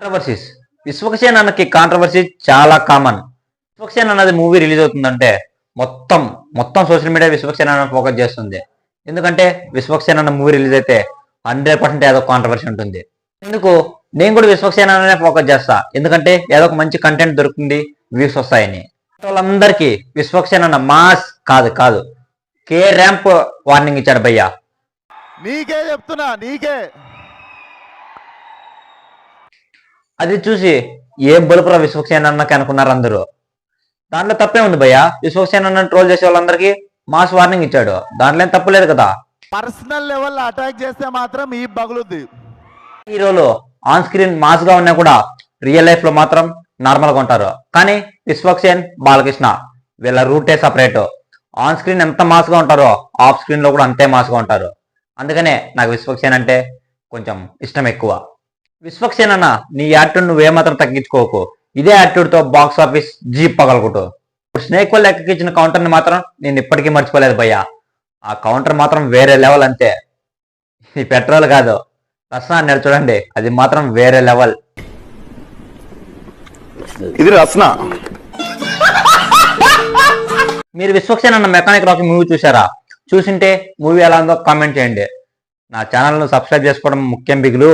Controversies. Vishwaksen అన్నకి controversy చాలా common. Vishwaksen అన్నది మూవీ రిలీజ్ అవుతుందంటే మొత్తం మొత్తం సోషల్ మీడియా విశ్వక్సేన్ అన్న ఫోకస్ చేస్తుంది. ఎందుకంటే విశ్వక్సేన్ అన్న మూవీ రిలీజ్ అయితే 100% ఏదో కాంట్రవర్సీ ఉంటుంది. ఎందుకు నేను కూడా విశ్వక్సేన్ అన్ననే ఫోకస్ చేస్తా. ఎందుకంటే ఏదో ఒక మంచి కంటెంట్ దొరుకుతుంది, వ్యూస్ వస్తాయని. వాళ్ళందరికీ విశ్వక్సేన్ అన్న మాస్ కాదు కాదు కే ర్యాంప్ వార్నింగ్ ఇచ్చాడు భయ్యా. నీకే చెప్తున్నా, నీకే. అది చూసి ఏం బలుపురా విశ్వక్సేన్ అన్నకి అనుకున్నారు అందరూ. దాంట్లో తప్పే ఉంది భయ్యా. విశ్వక్సేన్ అన్న ట్రోల్ చేసే వాళ్ళందరికీ మాస్ వార్నింగ్ ఇచ్చాడు. దాంట్లో ఏం తప్పులేదు కదా. పర్సనల్ లెవెల్ అటాక్ చేస్తే మాత్రం ఈ బగులుద్ది. హీరోలు ఆన్ స్క్రీన్ మాస్ గా ఉన్నా కూడా రియల్ లైఫ్ లో మాత్రం నార్మల్ గా ఉంటారు. కానీ విశ్వక్సేన్, బాలకృష్ణ వీళ్ళ రూటే సపరేట్. ఆన్ స్క్రీన్ ఎంత మాస్ గా ఉంటారో ఆఫ్ స్క్రీన్ లో కూడా అంతే మాస్ గా ఉంటారు. అందుకనే నాకు విశ్వక్సేన్ అంటే కొంచెం ఇష్టం ఎక్కువ. విశ్వక్సేన్ అన్న నీ యాటిట్యూడ్ నువ్వేమాత్రం తగ్గించుకోకు. ఇదే యాటిట్యూడ్ తో బాక్స్ ఆఫీస్ జీప్ పగలగొట్టు. స్నేక్ వల్ల ఎక్కించిన కౌంటర్ ని మాత్రం నేను ఇప్పటికీ మర్చిపోలేదు భయ్యా. ఆ కౌంటర్ మాత్రం వేరే లెవెల్ అంతే. ఈ పెట్రోల్ కాదు, రసన అన్నారు చూడండి, అది మాత్రం వేరే లెవెల్. ఇది రసన. మీరు విశ్వక్సేన్ అన్న మెకానిక్ రాకీ మూవీ చూసారా? చూసింటే మూవీ ఎలా ఉందో కామెంట్ చేయండి. నా ఛానల్ను సబ్స్క్రైబ్ చేసుకోవడం ముఖ్యం బిగులు.